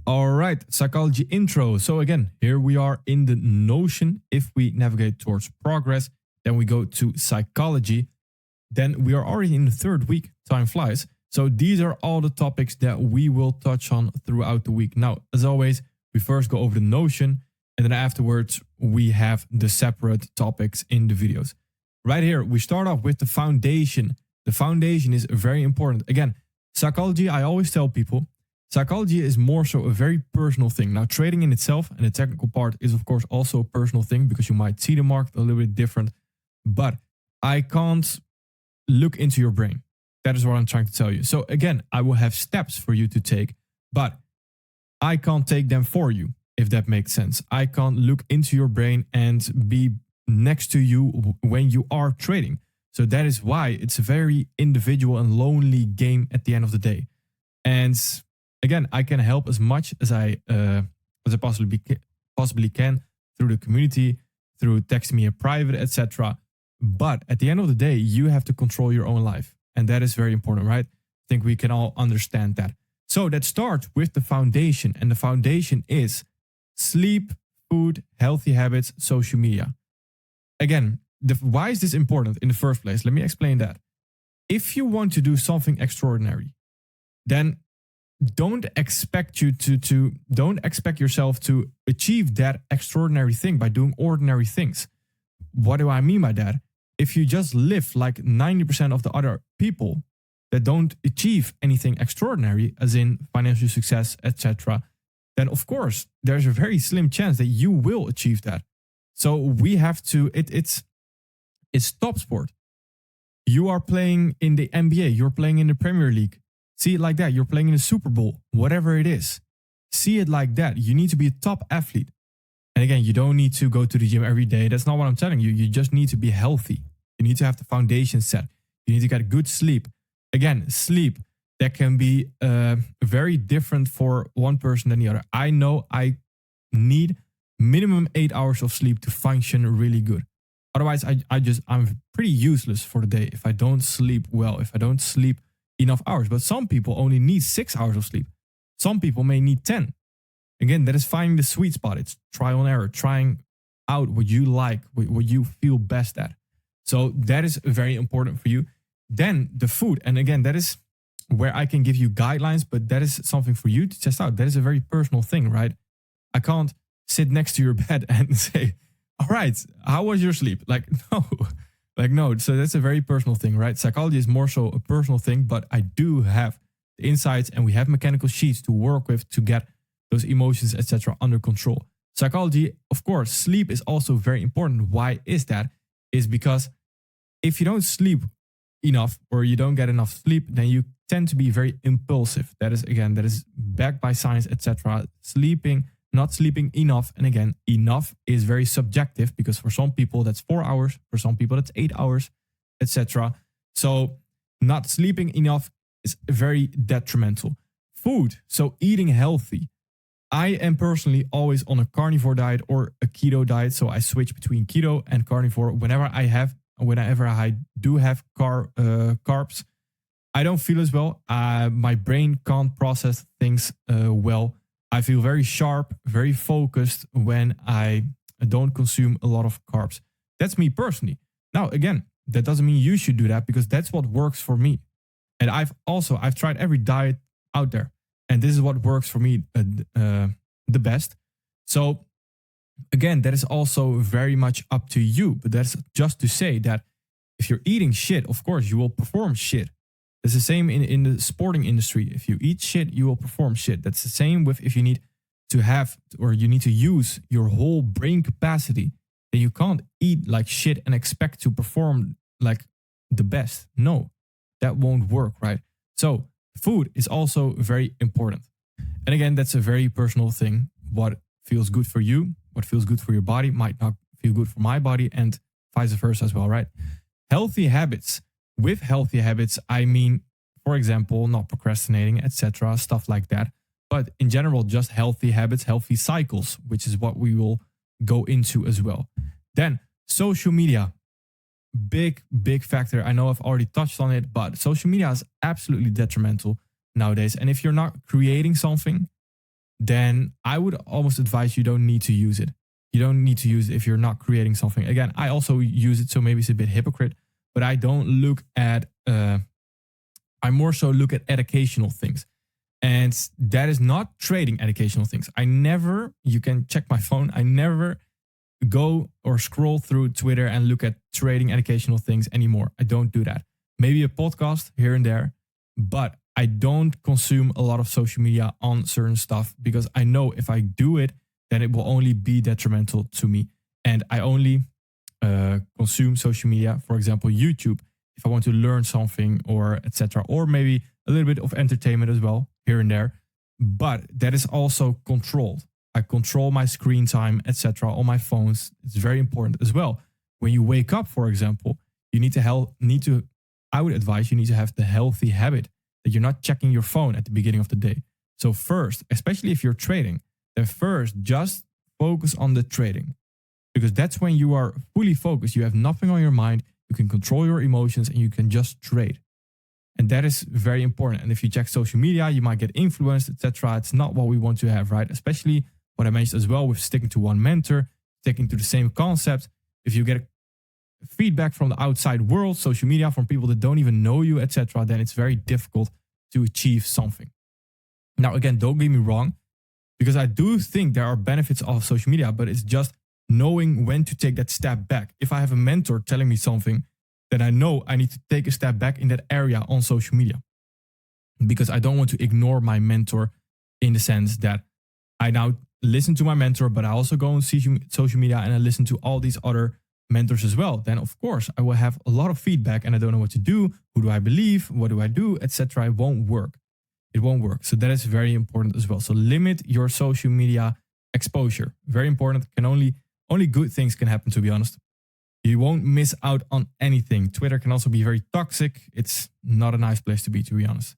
All right, psychology intro. So again, here we are in the Notion. If we navigate towards progress, then we go to psychology. Then we are already in the third week. Time flies. So these are all the topics that we will touch on throughout the week. Now, as always, we first go over the Notion, and then afterwards we have the separate topics in the videos. Right here, we start off with the foundation. The foundation is very important. Again, psychology, I always tell people, psychology is more so a very personal thing. Now, trading in itself and the technical part is, of course, also a personal thing because you might see the market a little bit different. But I can't look into your brain. That is what I'm trying to tell you. So again, I will have steps for you to take, but I can't take them for you, if that makes sense. I can't look into your brain and be next to you when you are trading. So that is why it's a very individual and lonely game at the end of the day. And again, I can help as much as I possibly can through the community, through texting me in private, etc. But at the end of the day, you have to control your own life. And that is very important, right? I think we can all understand that. So let's start with the foundation. And the foundation is sleep, food, healthy habits, social media. Again, why is this important in the first place? Let me explain that. If you want to do something extraordinary, then don't expect yourself to achieve that extraordinary thing by doing ordinary things. What do I mean by that? If you just live like 90% of the other people that don't achieve anything extraordinary, as in financial success, etc., then of course there's a very slim chance that you will achieve that. So we have to. It's top sport. You are playing in the NBA. You're playing in the Premier League. See it like that. You're playing in the Super Bowl. Whatever it is, see it like that. You need to be a top athlete. And again, you don't need to go to the gym every day. That's not what I'm telling you. You just need to be healthy. You need to have the foundation set. You need to get good sleep. Again, sleep, that can be very different for one person than the other. I know I need minimum 8 hours of sleep to function really good. Otherwise, I'm pretty useless for the day if I don't sleep well, if I don't sleep enough hours. But some people only need 6 hours of sleep. Some people may need 10. Again, that is finding the sweet spot. It's trial and error, trying out what you like, what you feel best at. So that is very important for you. Then the food. And again, that is where I can give you guidelines, but that is something for you to test out. That is a very personal thing, right? I can't sit next to your bed and say, all right, how was your sleep? No. So that's a very personal thing, right? Psychology is more so a personal thing, but I do have the insights and we have mechanical sheets to work with to get those emotions, etc., under control. Psychology, of course, sleep is also very important. Why is that? Is because if you don't sleep enough or you don't get enough sleep, then you tend to be very impulsive. That is backed by science, etc. Not sleeping enough. And again, enough is very subjective because for some people that's 4 hours, for some people that's 8 hours, etc. So not sleeping enough is very detrimental. Food, so eating healthy. I am personally always on a carnivore diet or a keto diet. So I switch between keto and carnivore whenever I do have carbs. I don't feel as well. My brain can't process things well. I feel very sharp, very focused when I don't consume a lot of carbs. That's me personally. Now, again, that doesn't mean you should do that because that's what works for me. And I've tried every diet out there. And this is what works for me the best. So again, that is also very much up to you. But that's just to say that if you're eating shit, of course, you will perform shit. It's the same in the sporting industry. If you eat shit, you will perform shit. That's the same with if you need to have or you need to use your whole brain capacity, then you can't eat like shit and expect to perform like the best. No, that won't work, right? So food is also very important. And again, that's a very personal thing. What feels good for you, what feels good for your body might not feel good for my body and vice versa as well, right? Healthy habits. With healthy habits, I mean, for example, not procrastinating, etc., stuff like that. But in general, just healthy habits, healthy cycles, which is what we will go into as well. Then social media. Big factor. I know I've already touched on it, but social media is absolutely detrimental nowadays. And if you're not creating something, then I would almost advise you don't need to use it. You don't need to use it if you're not creating something. Again, I also use it, so maybe it's a bit hypocrite, but I don't look at, I more so look at educational things. And that is not trading educational things. I never, you can check my phone, I never go or scroll through Twitter and look at trading educational things anymore. I don't do that. Maybe a podcast here and there, but I don't consume a lot of social media on certain stuff because I know if I do it, then it will only be detrimental to me. And I only consume social media, for example, YouTube, if I want to learn something or etc. Or maybe a little bit of entertainment as well, here and there. But that is also controlled. I control my screen time, etc. on my phones. It's very important as well. When you wake up, for example, you need to, I would advise you need to have the healthy habit that you're not checking your phone at the beginning of the day. So first, especially if you're trading, then first just focus on the trading, because that's when you are fully focused. You have nothing on your mind. You can control your emotions and you can just trade. And that is very important. And if you check social media, you might get influenced, etc. It's not what we want to have, right? Especially what I mentioned as well with sticking to one mentor, sticking to the same concept. If you get feedback from the outside world, social media, from people that don't even know you, etc., then it's very difficult to achieve something. Now, again, don't get me wrong, because I do think there are benefits of social media, but it's just knowing when to take that step back. If I have a mentor telling me something, then I know I need to take a step back in that area on social media, because I don't want to ignore my mentor, in the sense that I now listen to my mentor, but I also go on social media and I listen to all these other mentors as well. Then of course I will have a lot of feedback and I don't know what to do. Who do I believe? What do I do? Etc. It won't work. It won't work. So that is very important as well. So limit your social media exposure. Very important. Only good things can happen, to be honest. You won't miss out on anything. Twitter can also be very toxic. It's not a nice place to be honest.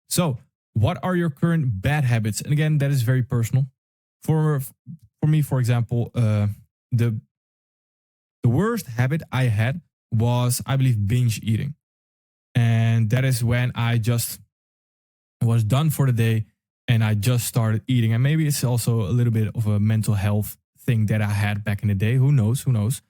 So what are your current bad habits? And again, that is very personal. For me, for example, the worst habit I had was, I believe, binge eating. And that is when I just was done for the day and I just started eating. And maybe it's also a little bit of a mental health thing that I had back in the day. Who knows?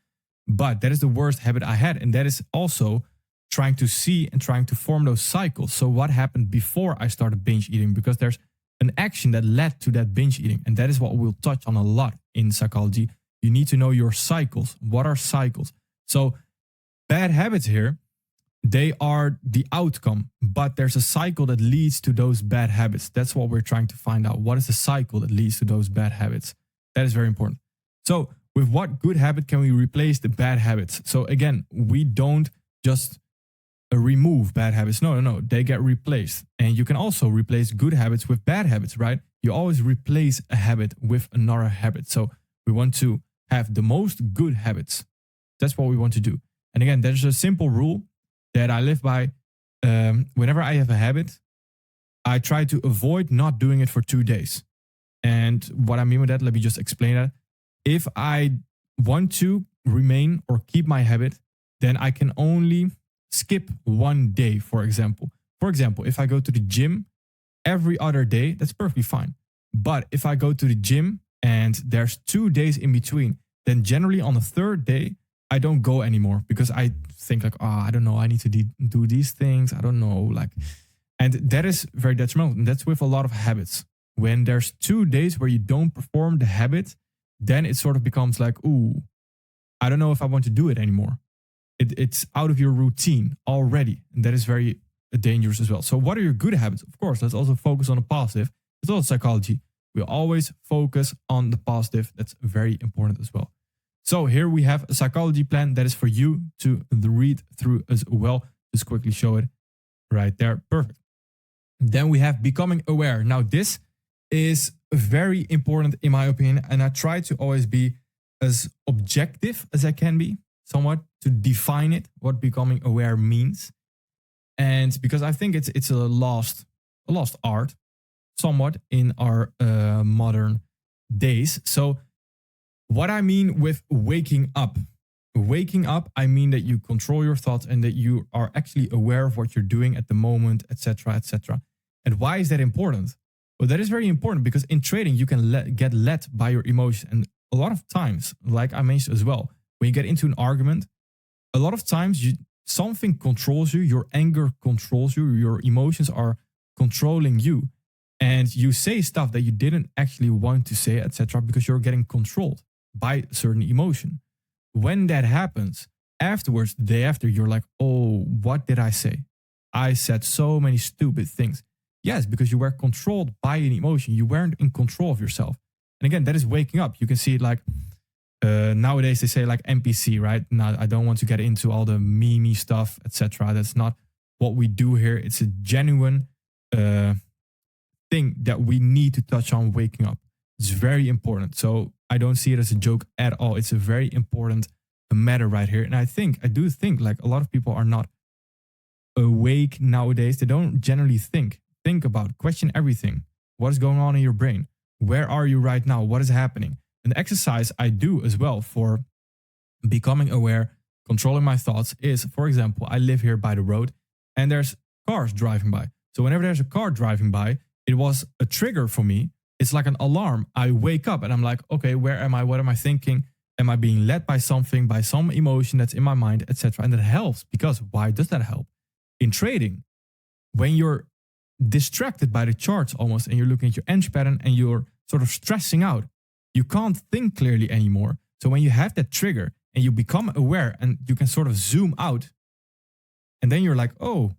But that is the worst habit I had. And that is also trying to see and trying to form those cycles. So what happened before I started binge eating? Because there's an action that led to that binge eating. And that is what we'll touch on a lot in psychology. You need to know your cycles. What are cycles? So bad habits here, they are the outcome, but there's a cycle that leads to those bad habits. That's what we're trying to find out. What is the cycle that leads to those bad habits? That is very important. So with what good habit can we replace the bad habits? So again, we don't just remove bad habits. No. They get replaced. And you can also replace good habits with bad habits, right? You always replace a habit with another habit. So we want to have the most good habits. That's what we want to do. And again, there's a simple rule that I live by. Whenever I have a habit, I try to avoid not doing it for 2 days. And what I mean with that, let me just explain that. If I want to remain or keep my habit, then I can only skip 1 day, for example. For example, if I go to the gym every other day, that's perfectly fine. But if I go to the gym and there's 2 days in between, then generally on the third day, I don't go anymore because I think like, I don't know, I need to do these things. I don't know, and that is very detrimental. And that's with a lot of habits. When there's 2 days where you don't perform the habit, then it sort of becomes like, I don't know if I want to do it anymore. It's out of your routine already. And that is very dangerous as well. So what are your good habits? Of course, let's also focus on the positive. It's also psychology. We always focus on the positive. That's very important as well. So here we have a psychology plan that is for you to read through as well. Just quickly show it right there. Perfect. Then we have becoming aware. Now this is very important in my opinion. And I try to always be as objective as I can be, somewhat, to define it, what becoming aware means. And because I think it's a lost art somewhat in our modern days. So what I mean with waking up, I mean that you control your thoughts and that you are actually aware of what you're doing at the moment, etc., etc. And why is that important? Well, that is very important because in trading, you can get led by your emotions. And a lot of times, like I mentioned as well, when you get into an argument, a lot of times something controls you, your anger controls you, your emotions are controlling you. And you say stuff that you didn't actually want to say, etc., because you're getting controlled by a certain emotion. When that happens, afterwards, the day after, you're like, oh, what did I say? I said so many stupid things. Yes, because you were controlled by an emotion. You weren't in control of yourself. And again, that is waking up. You can see it like nowadays they say like MPC, right? Now, I don't want to get into all the meme stuff, etc. That's not what we do here. It's a genuine thing that we need to touch on waking up. It's very important. So I don't see it as a joke at all. It's a very important matter right here. And I do think like a lot of people are not awake nowadays. They don't generally think about, question everything. What is going on in your brain? Where are you right now? What is happening? An exercise I do as well for becoming aware, controlling my thoughts is, for example, I live here by the road and there's cars driving by. So whenever there's a car driving by, it was a trigger for me. It's like an alarm. I wake up and I'm like, okay, where am I? What am I thinking? Am I being led by something, by some emotion that's in my mind, etc.? And that helps because why does that help? In trading, when you're distracted by the charts almost and you're looking at your entry pattern and you're sort of stressing out, you can't think clearly anymore. So when you have that trigger and you become aware and you can sort of zoom out, and then you're like, oh,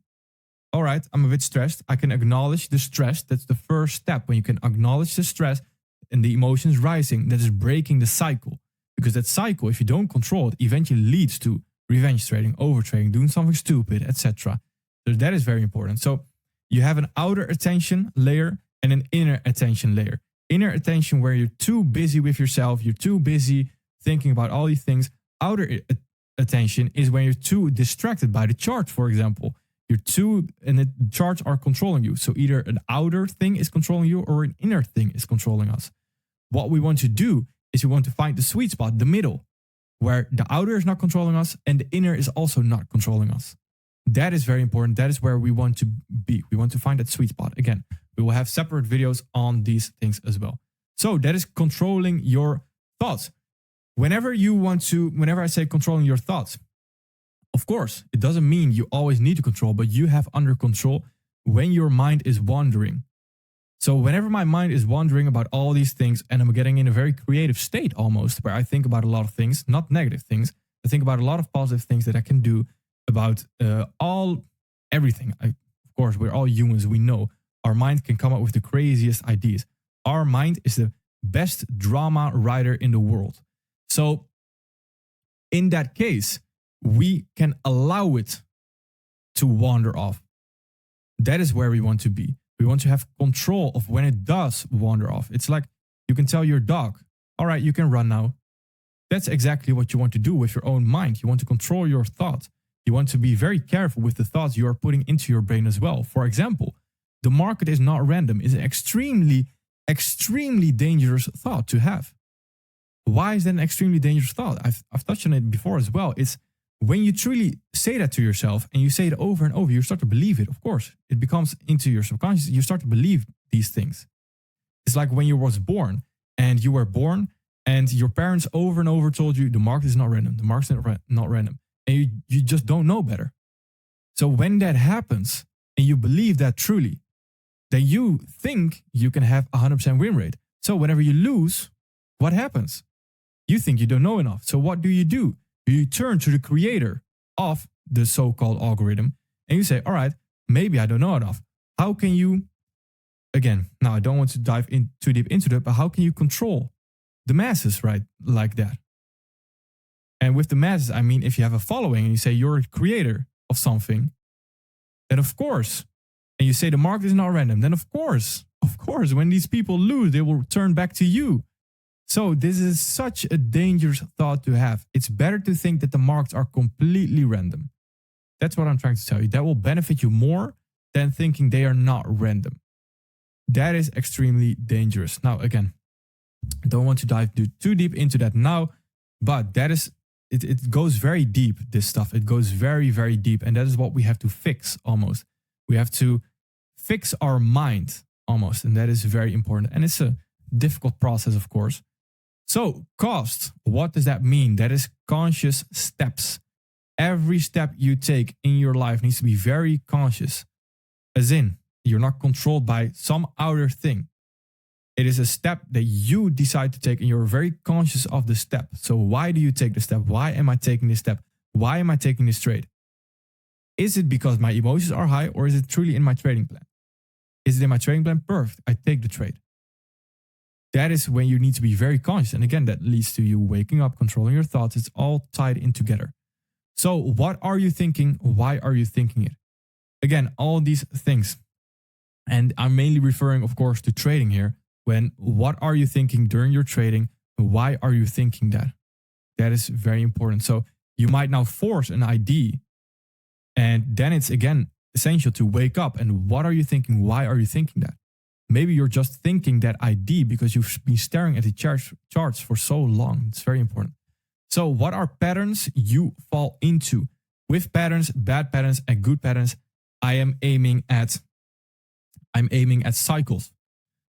all right, I'm a bit stressed. I can acknowledge the stress. That's the first step. When you can acknowledge the stress and the emotions rising, that is breaking the cycle. Because that cycle, if you don't control it, eventually leads to revenge trading, overtrading, doing something stupid, etc. So that is very important. So you have an outer attention layer and an inner attention layer. Inner attention where you're too busy with yourself, you're too busy thinking about all these things. Outer attention is when you're too distracted by the chart, for example. And the charts are controlling you. So either an outer thing is controlling you or an inner thing is controlling us. What we want to do is we want to find the sweet spot, the middle, where the outer is not controlling us and the inner is also not controlling us. That is very important. That is where we want to be. We want to find that sweet spot. Again, we will have separate videos on these things as well. So that is controlling your thoughts. Whenever I say controlling your thoughts, of course, it doesn't mean you always need to control, but you have under control when your mind is wandering. So whenever my mind is wandering about all these things and I'm getting in a very creative state almost, where I think about a lot of things, not negative things, I think about a lot of positive things that I can do about everything. Of course, we're all humans. We know our mind can come up with the craziest ideas. Our mind is the best drama writer in the world. So in that case, we can allow it to wander off. That is where we want to be. We want to have control of when it does wander off. It's like you can tell your dog, all right, you can run now. That's exactly what you want to do with your own mind. You want to control your thoughts. You want to be very careful with the thoughts you are putting into your brain as well. For example, the market is not random. It's an extremely, extremely dangerous thought to have. Why is that an extremely dangerous thought? I've touched on it before as well. It's when you truly say that to yourself and you say it over and over, you start to believe it, of course. It becomes into your subconscious. You start to believe these things. It's like when you was born and you were born and your parents over and over told you the market is not random. The market is not random. And you just don't know better. So when that happens and you believe that truly, then you think you can have 100% win rate. So whenever you lose, what happens? You think you don't know enough. So what do? You turn to the creator of the so-called algorithm and you say, all right, maybe I don't know enough. How can you, again, now I don't want to dive in too deep into that, but how can you control the masses, right? Like that. And with the masses, I mean, if you have a following and you say you're a creator of something, then of course, and you say the market is not random, then of course, when these people lose, they will turn back to you. So this is such a dangerous thought to have. It's better to think that the markets are completely random. That's what I'm trying to tell you. That will benefit you more than thinking they are not random. That is extremely dangerous. Now, again, I don't want to dive too deep into that now, but that is, it goes very deep, this stuff. It goes very, very deep. And that is what we have to fix almost. We have to fix our mind almost. And that is very important. And it's a difficult process, of course. So cost, what does that mean? That is conscious steps. Every step you take in your life needs to be very conscious. As in, you're not controlled by some outer thing. It is a step that you decide to take and you're very conscious of the step. So why do you take the step? Why am I taking this step? Why am I taking this trade? Is it because my emotions are high or is it truly in my trading plan? Is it in my trading plan? Perfect. I take the trade. That is when you need to be very conscious. And again, that leads to you waking up, controlling your thoughts. It's all tied in together. So what are you thinking? Why are you thinking it? Again, all these things. And I'm mainly referring, of course, to trading here. When what are you thinking during your trading? Why are you thinking that? That is very important. So you might now force an ID. And then it's again essential to wake up. And what are you thinking? Why are you thinking that? Maybe you're just thinking that ID because you've been staring at the charts for so long. It's very important. So what are patterns you fall into? With patterns, bad patterns, and good patterns, I'm aiming at cycles.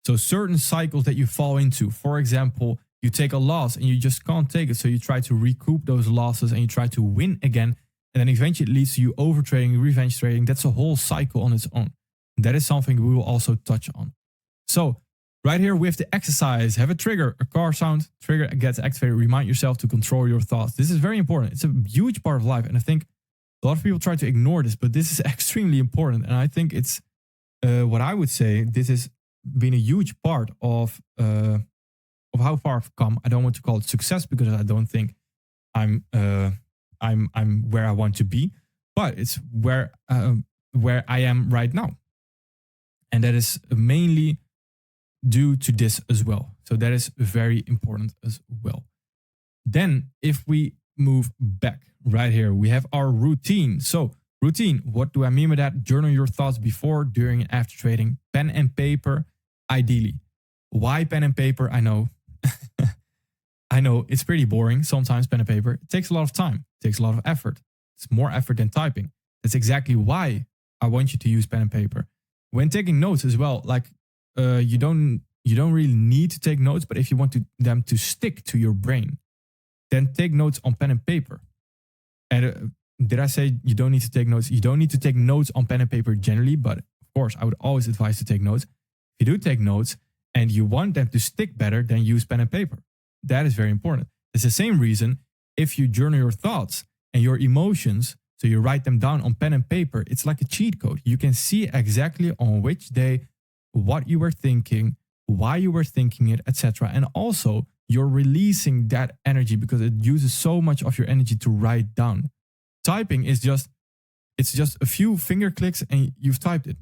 So certain cycles that you fall into. For example, you take a loss and you just can't take it. So you try to recoup those losses and you try to win again. And then eventually it leads to you overtrading, revenge trading. That's a whole cycle on its own. That is something we will also touch on. So right here with the exercise, have a trigger, a car sound, trigger gets activated. Remind yourself to control your thoughts. This is very important. It's a huge part of life. And I think a lot of people try to ignore this, but this is extremely important. And I think it's what I would say, this has been a huge part of how far I've come. I don't want to call it success because I don't think I'm where I want to be, but it's where I am right now. And that is mainly due to this as well. So that is very important as well. Then if we move back right here, we have our routine. So routine, what do I mean by that? Journal your thoughts before, during, and after trading. Pen and paper, ideally. Why pen and paper? I know. I know it's pretty boring. Sometimes pen and paper. It takes a lot of time. It takes a lot of effort. It's more effort than typing. That's exactly why I want you to use pen and paper. When taking notes as well, like you don't really need to take notes, but if you want them to stick to your brain, then take notes on pen and paper. And did I say you don't need to take notes? You don't need to take notes on pen and paper generally, but of course, I would always advise to take notes. If you do take notes and you want them to stick better, then use pen and paper. That is very important. It's the same reason if you journal your thoughts and your emotions, so you write them down on pen and paper, it's like a cheat code. You can see exactly on which day, what you were thinking, why you were thinking it, etc. And also, you're releasing that energy because it uses so much of your energy to write down. Typing is just a few finger clicks and you've typed it.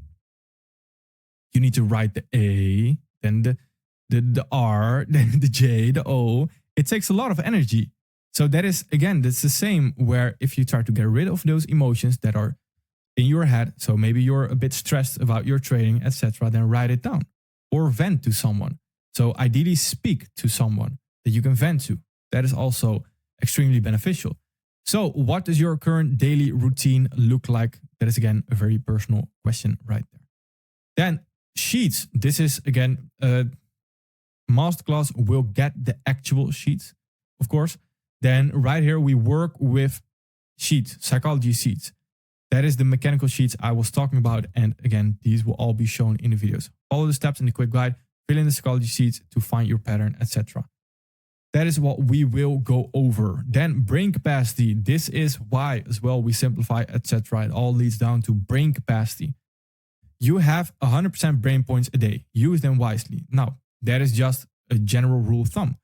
You need to write the A, then the R, then the J, the O. It takes a lot of energy. So that is, again, that's the same where if you try to get rid of those emotions that are in your head, so maybe you're a bit stressed about your trading, etc., then write it down or vent to someone. So ideally speak to someone that you can vent to. That is also extremely beneficial. So what does your current daily routine look like? That is, again, a very personal question right there. Then sheets. This is, again, masterclass will get the actual sheets, of course. Then right here, we work with sheets, psychology sheets. That is the mechanical sheets I was talking about. And again, these will all be shown in the videos. Follow the steps in the quick guide, fill in the psychology sheets to find your pattern, etc. That is what we will go over. Then brain capacity. This is why as well we simplify, etc. It all leads down to brain capacity. You have 100% brain points a day. Use them wisely. Now, that is just a general rule of thumb.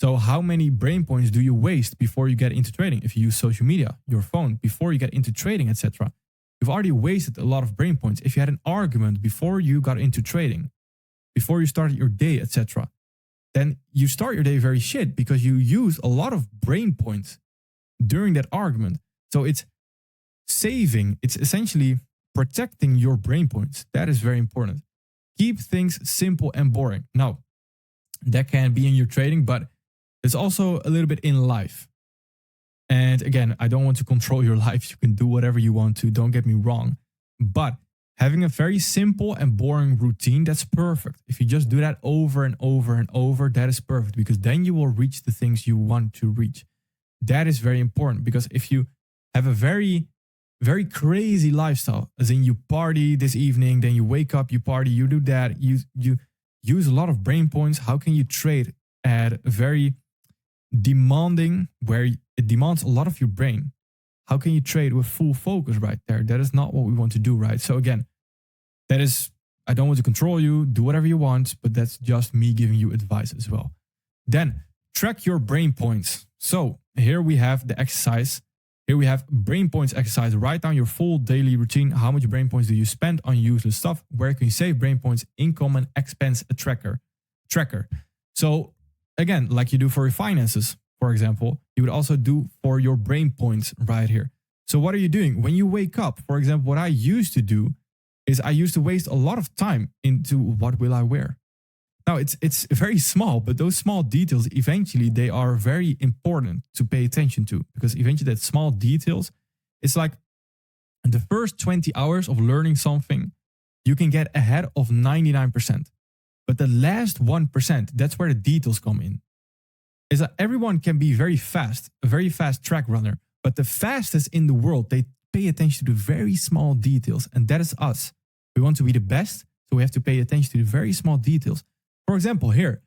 So how many brain points do you waste before you get into trading? If you use social media, your phone, before you get into trading, etc. You've already wasted a lot of brain points. If you had an argument before you got into trading, before you started your day, etc., then you start your day very shit because you use a lot of brain points during that argument. So it's saving, it's essentially protecting your brain points. That is very important. Keep things simple and boring. Now, that can be in your trading, but it's also a little bit in life. And again, I don't want to control your life. You can do whatever you want to, don't get me wrong. But Having a very simple and boring routine, that's perfect. If you just do that over and over and over, that is perfect, because then you will reach the things you want to reach. That is very important, because if you have a very, very crazy lifestyle, as in you party this evening, then you wake up, you party, you do that, you use a lot of brain points. How can you trade at a very demanding, where it demands a lot of your brain? How can you trade with full focus right there? That is not what we want to do, right? So again, that is, I don't want to control you, do whatever you want, but that's just me giving you advice as well. Then track your brain points. So here we have the exercise. Here we have brain points exercise. Write down your full daily routine. How much brain points do you spend on useless stuff? Where can you save brain points? Income and expense tracker. So again, like you do for your finances, for example, you would also do for your brain points right here. So what are you doing? When you wake up, for example, what I used to do is I used to waste a lot of time into what will I wear? Now it's very small, but those small details, eventually they are very important to pay attention to, because eventually that small details, it's like the first 20 hours of learning something, you can get ahead of 99%. But the last 1%, that's where the details come in. Is that everyone can be very fast, a very fast track runner, but the fastest in the world, they pay attention to the very small details, and that is us. We want to be the best, so we have to pay attention to the very small details. For example, here,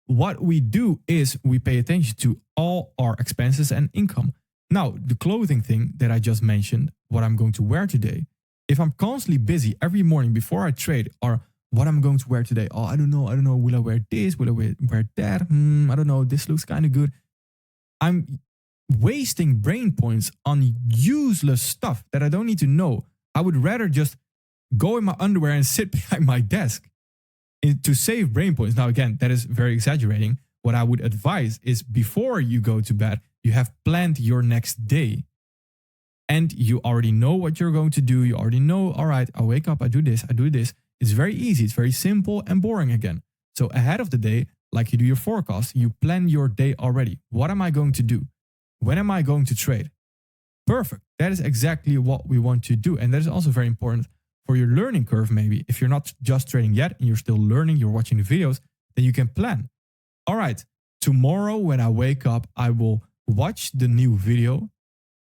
what we do is we pay attention to all our expenses and income. Now, the clothing thing that I just mentioned, what I'm going to wear today, if I'm constantly busy every morning before I trade, or what I'm going to wear today, oh, I don't know, will I wear this, will I wear that, I don't know, this looks kind of good. I'm wasting brain points on useless stuff that I don't need to know. I would rather just go in my underwear and sit behind my desk to save brain points. Now, again, that is very exaggerating. What I would advise is before you go to bed, you have planned your next day. And you already know what you're going to do. You already know, all right, I wake up, I do this, I do this. It's very easy. It's very simple and boring again. So ahead of the day, like you do your forecast, you plan your day already. What am I going to do? When am I going to trade? Perfect. That is exactly what we want to do. And that is also very important for your learning curve, maybe. If you're not just trading yet and you're still learning, you're watching the videos, then you can plan. All right, tomorrow when I wake up, I will watch the new video.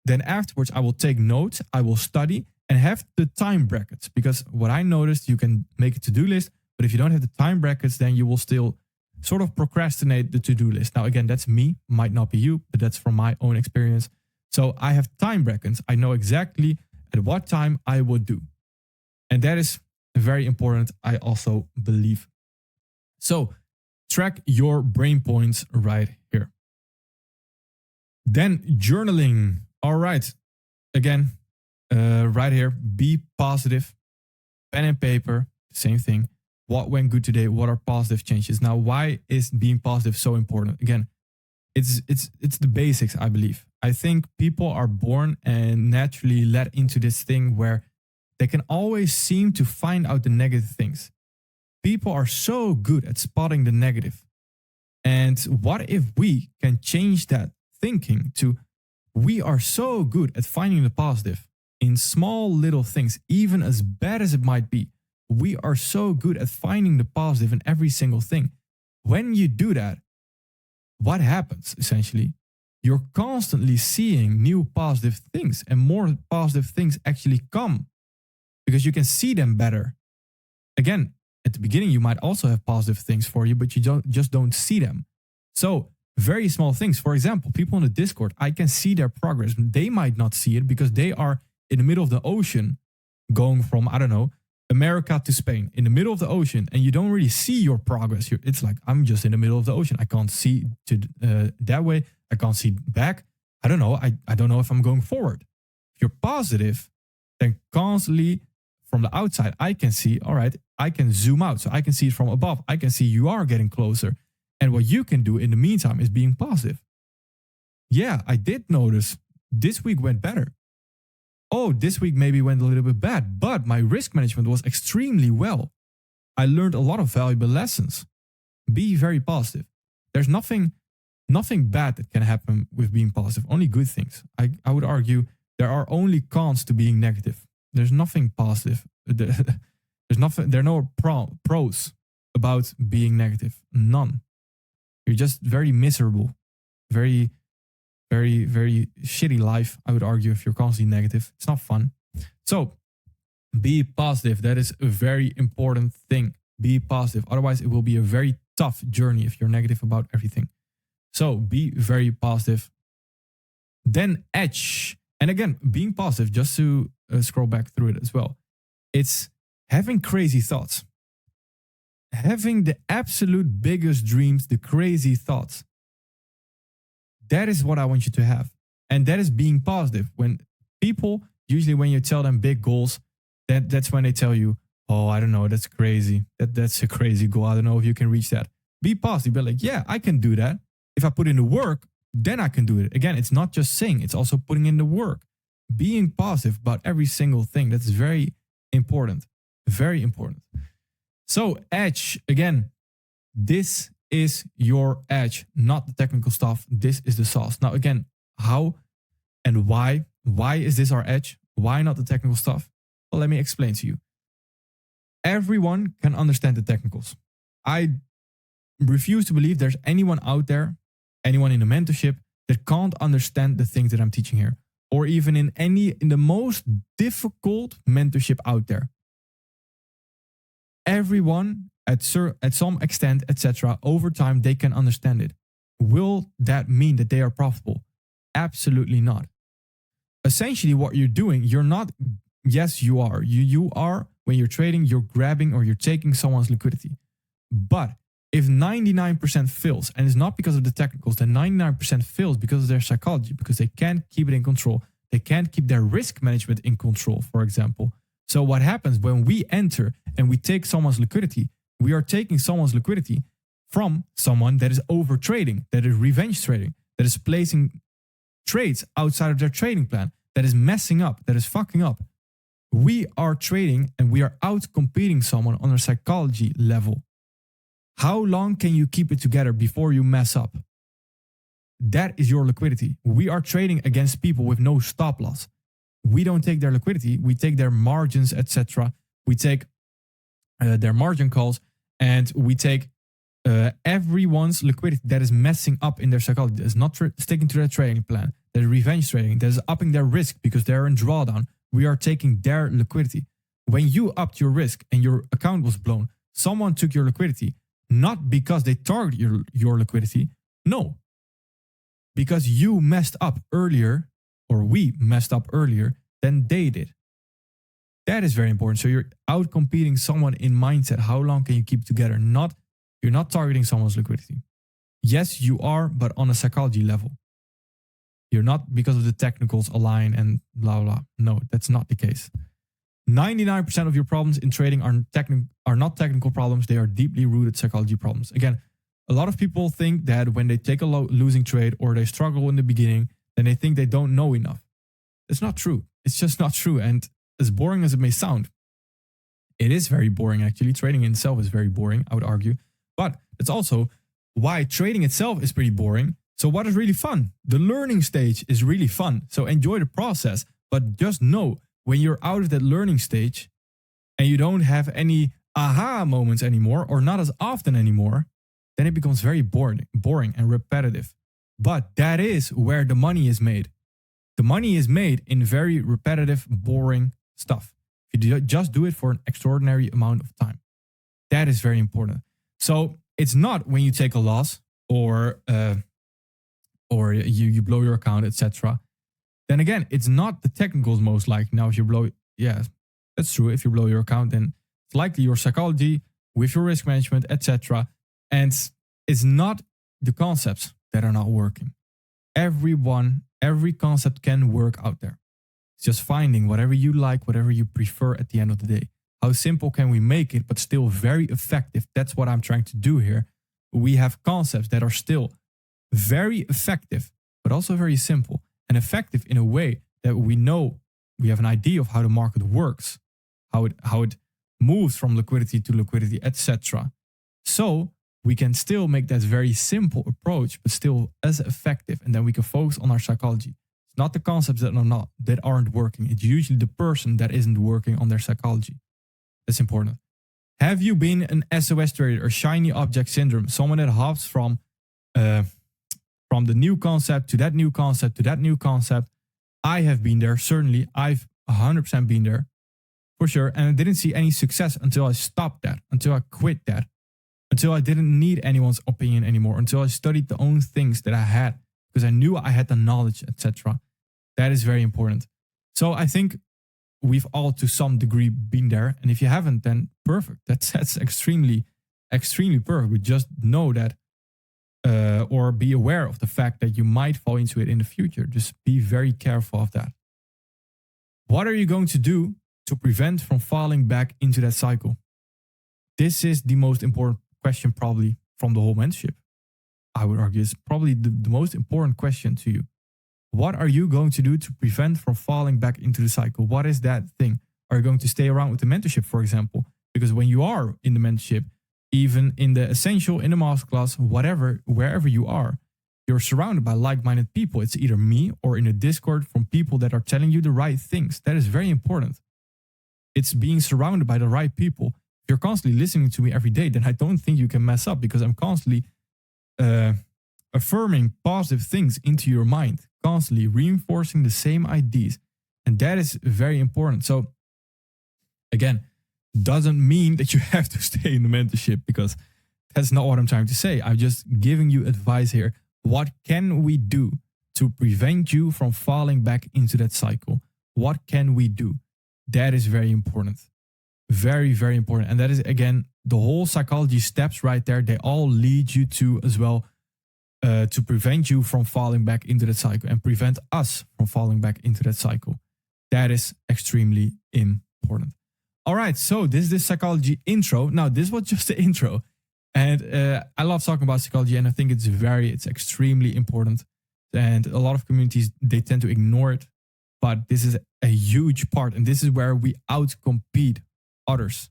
Then afterwards, I will take notes, I will study and have the time brackets. Because what I noticed, you can make a to-do list, but if you don't have the time brackets, then you will still sort of procrastinate the to-do list. Now, again, that's me, might not be you, but that's from my own experience. So I have time brackets. I know exactly at what time I would do. And that is very important, I also believe. So track your brain points right here. Then journaling. All right. Again, right here, be positive. Pen and paper, same thing. What went good today? What are positive changes? Now, why is being positive so important? Again, it's the basics, I believe. I think people are born and naturally led into this thing where they can always seem to find out the negative things. People are so good at spotting the negative. And what if we can change that thinking to we are so good at finding the positive in small little things, even as bad as it might be. We are so good at finding the positive in every single thing. When you do that, what happens essentially? You're constantly seeing new positive things, and more positive things actually come because you can see them better. Again, at the beginning, you might also have positive things for you, but you don't see them. So very small things. For example, people on the Discord, I can see their progress. They might not see it because they are in the middle of the ocean going from, I don't know, America to Spain, in the middle of the ocean, and you don't really see your progress. It's like, I'm just in the middle of the ocean. I can't see to that way. I can't see back. I don't know. I don't know if I'm going forward. If you're positive, then constantly from the outside, I can see, all right, I can zoom out. So I can see it from above. I can see you are getting closer. And what you can do in the meantime is being positive. Yeah, I did notice this week went better. Oh, this week maybe went a little bit bad, but my risk management was extremely well. I learned a lot of valuable lessons. Be very positive. There's nothing bad that can happen with being positive, only good things. I would argue there are only cons to being negative. There's nothing positive there's nothing. There are no pros about being negative. None. You're just very miserable, very, very shitty life. I would argue if you're constantly negative, it's not fun. So be positive. That is a very important thing. Be positive. Otherwise, it will be a very tough journey if you're negative about everything. So be very positive. Then edge. And again, being positive, just to scroll back through it as well. It's having crazy thoughts. Having the absolute biggest dreams, the crazy thoughts. That is what I want you to have. And that is being positive. When people, usually when you tell them big goals, that's when they tell you, oh, I don't know, that's crazy. That's a crazy goal. I don't know if you can reach that. Be positive. Be like, yeah, I can do that. If I put in the work, then I can do it. Again, it's not just saying, it's also putting in the work. Being positive about every single thing. That's very important. Very important. So edge, again, this is your edge, not the technical stuff. This is the sauce. Now, again, how and why? Why is this our edge? Why not the technical stuff? Well, let me explain to you. Everyone can understand the technicals. I refuse to believe there's anyone out there, anyone in a mentorship that can't understand the things that I'm teaching here, or even in the most difficult mentorship out there. Everyone at some extent, etc., over time, they can understand it. Will that mean that they are profitable? Absolutely not. Essentially, what you're doing, you're not, yes, you are. You are, when you're trading, you're grabbing or you're taking someone's liquidity. But if 99% fails, and it's not because of the technicals, then 99% fails because of their psychology, because they can't keep it in control. They can't keep their risk management in control, for example. So what happens when we enter and we take someone's liquidity, we are taking someone's liquidity from someone that is over trading, that is revenge trading, that is placing trades outside of their trading plan, that is messing up, that is fucking up. We are trading and we are out competing someone on a psychology level. How long can you keep it together before you mess up? That is your liquidity. We are trading against people with no stop loss. We don't take their liquidity. We take their margins, etc. We take their margin calls, and we take everyone's liquidity that is messing up in their psychology, that is not sticking to their trading plan, that is revenge trading, that is upping their risk because they're in drawdown. We are taking their liquidity. When you upped your risk and your account was blown, someone took your liquidity, not because they targeted your liquidity, no. Because you messed up earlier, or we messed up earlier than they did. That is very important. So you're out competing someone in mindset. How long can you keep together? You're not targeting someone's liquidity. Yes, you are, but on a psychology level. You're not because of the technicals align and blah, blah. No, that's not the case. 99% of your problems in trading are not technical problems. They are deeply rooted psychology problems. Again, a lot of people think that when they take a losing trade or they struggle in the beginning, then they think they don't know enough. It's not true. It's just not true. And as boring as it may sound, it is very boring actually. Trading in itself is very boring, I would argue. But it's also why trading itself is pretty boring. So what is really fun? The learning stage is really fun. So enjoy the process, but just know when you're out of that learning stage and you don't have any aha moments anymore, or not as often anymore, then it becomes very boring and repetitive. But that is where the money is made. The money is made in very repetitive, boring stuff. If you just do it for an extraordinary amount of time. That is very important. So it's not when you take a loss or you blow your account, etc. Then again, it's not the technicals most likely. Now, if you blow, yeah, that's true. If you blow your account, then it's likely your psychology with your risk management, etc. And it's not the concepts that are not working. Every concept can work out there. It's just finding whatever you like, whatever you prefer at the end of the day. How simple can we make it, but still very effective? That's what I'm trying to do here. We have concepts that are still very effective, but also very simple and effective in a way that we know we have an idea of how the market works, how it moves from liquidity to liquidity, etc. So we can still make that very simple approach, but still as effective. And then we can focus on our psychology. It's not the concepts that aren't working. It's usually the person that isn't working on their psychology. That's important. Have you been an SOS trader or shiny object syndrome? Someone that hops from the new concept to that new concept to that new concept. I have been there, certainly. I've 100% been there, for sure. And I didn't see any success until I stopped that, until I quit that, until I didn't need anyone's opinion anymore, until I studied the own things that I had, because I knew I had the knowledge, etc. That is very important. So I think we've all to some degree been there. And if you haven't, then perfect. That's extremely, extremely perfect. We just know that or be aware of the fact that you might fall into it in the future. Just be very careful of that. What are you going to do to prevent from falling back into that cycle? This is the most important question probably from the whole mentorship. I would argue it's probably the most important question to you. What are you going to do to prevent from falling back into the cycle? What is that thing? Are you going to stay around with the mentorship, for example? Because when you are in the mentorship, even in the essential, in the masterclass, whatever, wherever you are, you're surrounded by like-minded people. It's either me or in a Discord from people that are telling you the right things. That is very important. It's being surrounded by the right people. If you're constantly listening to me every day, then I don't think you can mess up, because I'm constantly affirming positive things into your mind, constantly reinforcing the same ideas. And that is very important. So again, doesn't mean that you have to stay in the mentorship, because that's not what I'm trying to say. I'm just giving you advice here. What can we do to prevent you from falling back into that cycle? What can we do? That is very important. Very, very important. And that is, again, the whole psychology steps right there. They all lead you to as well to prevent you from falling back into that cycle and prevent us from falling back into that cycle. That is extremely important. All right, so this is the psychology intro. Now, this was just the intro. And I love talking about psychology, and I think it's extremely important. And a lot of communities, they tend to ignore it. But this is a huge part, and this is where we outcompete others.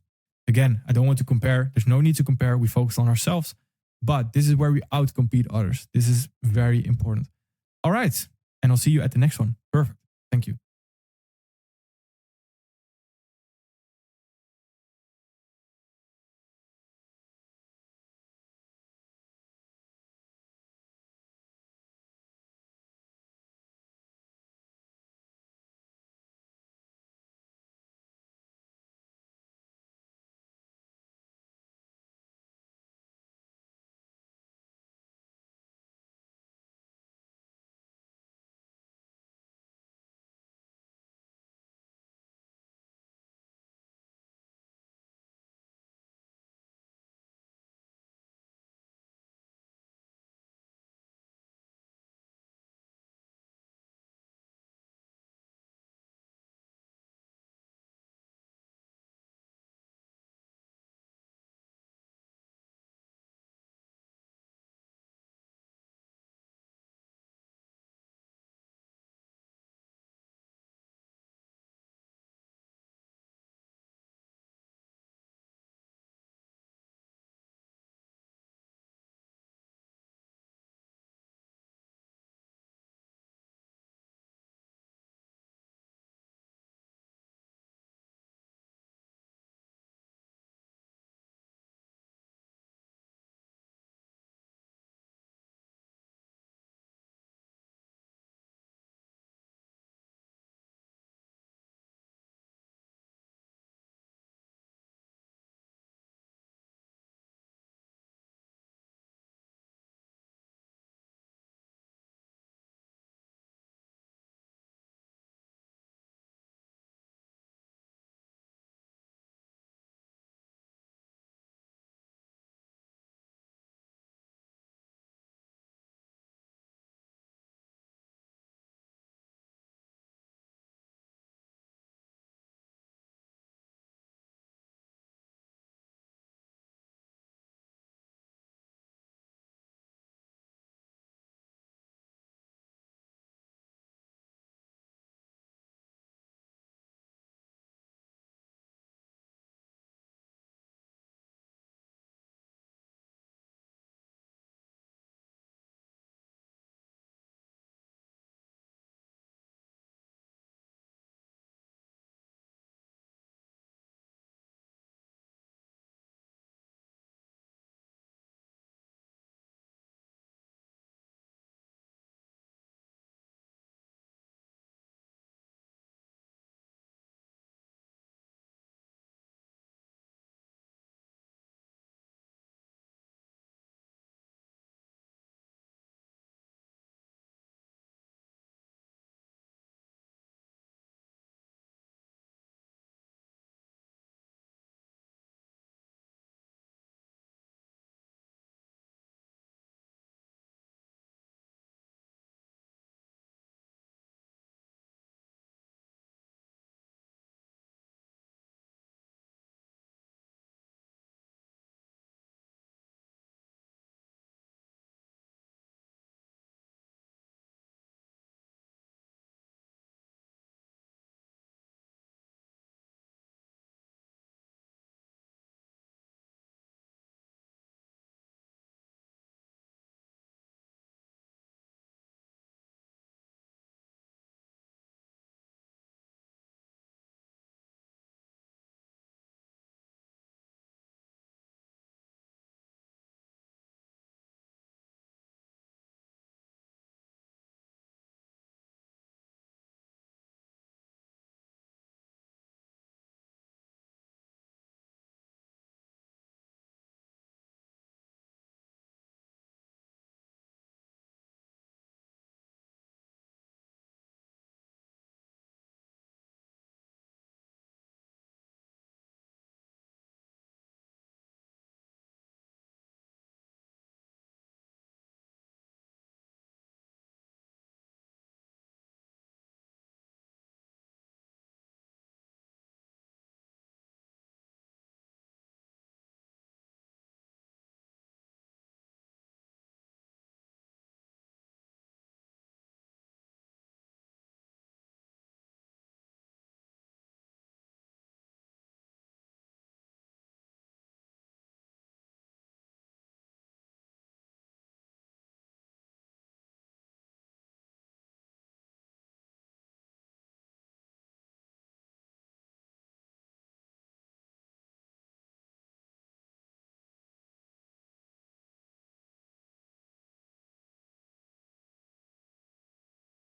Again, I don't want to compare. There's no need to compare. We focus on ourselves. But this is where we outcompete others. This is very important. All right, and I'll see you at the next one. Perfect. Thank you.